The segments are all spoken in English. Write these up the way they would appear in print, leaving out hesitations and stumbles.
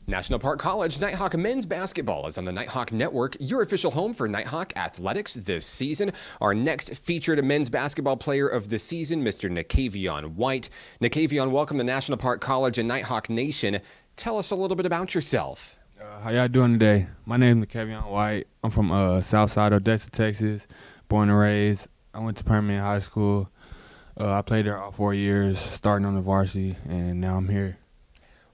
National Park College Nighthawk men's basketball is on the Nighthawk Network, your official home for Nighthawk athletics this season. Our next featured men's basketball player of the season, Mr. Nakavieon White. Nakavieon, welcome to National Park College and Nighthawk Nation. Tell us a little bit about yourself. How y'all doing today? My name is Nakavieon White. I'm from Southside Odessa, Texas, born and raised. I went to Permian High School. I played there all 4 years, starting on the varsity, and now I'm here.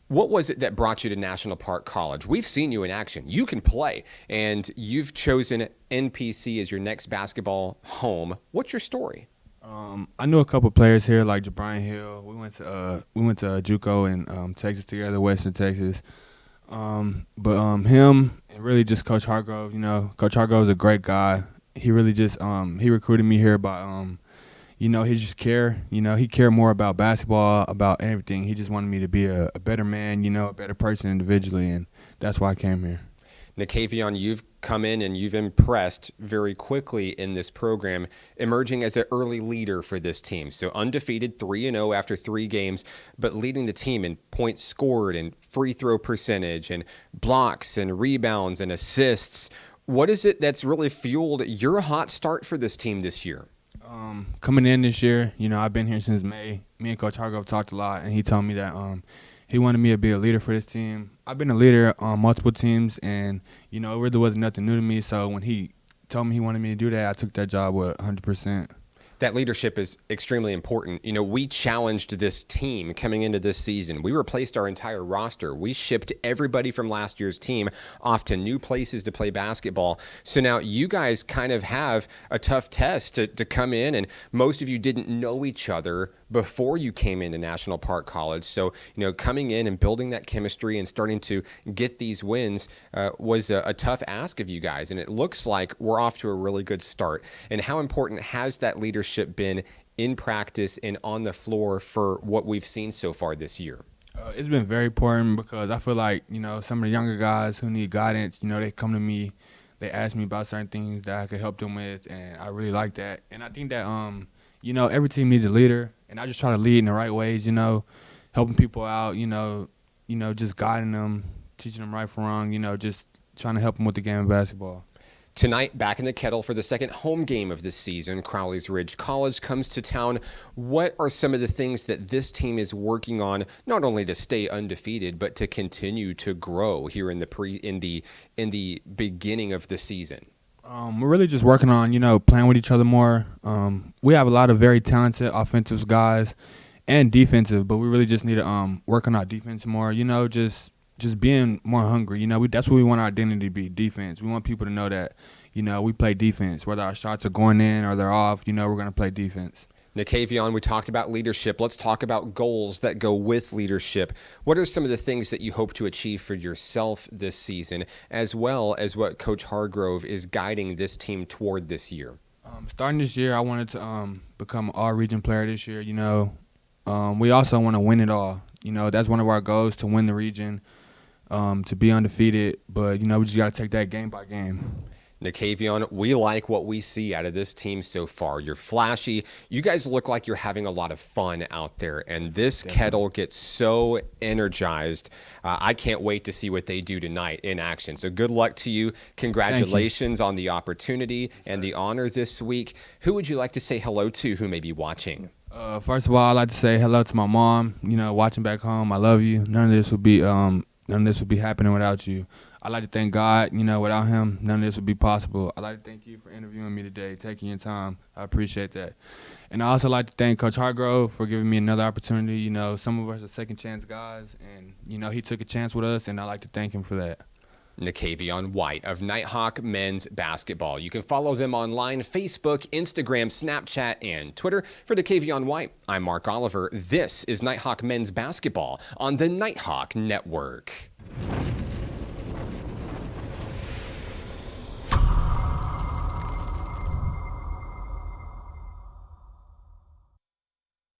What was it that brought you to National Park College? We've seen you in action. You can play, and you've chosen NPC as your next basketball home. What's your story? I knew a couple players here, like Jabrian Hill. We went to JUCO in Texas together, Western Texas. But him and really just Coach Hargrove. Coach Hargrove is a great guy. He really just he recruited me here by he just cared. He cared more about basketball, about everything. He just wanted me to be a better man, a better person individually, and that's why I came here. Nakavieon, you've come in and you've impressed very quickly in this program, emerging as an early leader for this team. So undefeated, 3-0 after 3 games, but leading the team in points scored and free throw percentage and blocks and rebounds and assists. What is it that's really fueled your hot start for this team this year? Coming in this year, I've been here since May. Me and Coach Hargrove talked a lot, and he told me that he wanted me to be a leader for this team. I've been a leader on multiple teams, and, it really wasn't nothing new to me. So when he told me he wanted me to do that, I took that job with 100%. That leadership is extremely important. We challenged this team coming into this season. We replaced our entire roster. We shipped everybody from last year's team off to new places to play basketball. So now you guys kind of have a tough test to come in, and most of you didn't know each other before you came into National Park College. So, coming in and building that chemistry and starting to get these wins was a tough ask of you guys. And it looks like we're off to a really good start. And how important has that leadership been in practice and on the floor for what we've seen so far this year? It's been very important because I feel like, some of the younger guys who need guidance, they come to me, they ask me about certain things that I could help them with, and I really like that. And I think that, every team needs a leader, and I just try to lead in the right ways, helping people out, just guiding them, teaching them right from wrong, just trying to help them with the game of basketball. Tonight, back in the kettle for the second home game of this season, Crowley's Ridge College comes to town. What are some of the things that this team is working on, not only to stay undefeated, but to continue to grow here in the beginning of the season? We're really just working on, playing with each other more. We have a lot of very talented offensive guys and defensive, but we really just need to work on our defense more, just being more hungry. That's what we want our identity to be, defense. We want people to know that, we play defense. Whether our shots are going in or they're off, we're going to play defense. Nakavieon, we talked about leadership. Let's talk about goals that go with leadership. What are some of the things that you hope to achieve for yourself this season, as well as what Coach Hargrove is guiding this team toward this year? Starting this year, I wanted to become an all-region player this year. We also want to win it all. That's one of our goals, to win the region. To be undefeated, but, we just got to take that game by game. Nakavieon, we like what we see out of this team so far. You're flashy. You guys look like you're having a lot of fun out there, and this kettle gets so energized. I can't wait to see what they do tonight in action. So good luck to you. Congratulations on the opportunity and the honor this week. Who would you like to say hello to who may be watching? First of all, I'd like to say hello to my mom, watching back home. I love you. None of this would be happening without you. I'd like to thank God, without him, none of this would be possible. I'd like to thank you for interviewing me today, taking your time. I appreciate that. And I also like to thank Coach Hargrove for giving me another opportunity. Some of us are second chance guys, and, he took a chance with us, and I'd like to thank him for that. Nakavieon White of Nighthawk Men's Basketball. You can follow them online, Facebook, Instagram, Snapchat, and Twitter. For Nakavieon White, I'm Mark Oliver. This is Nighthawk Men's Basketball on the Nighthawk Network.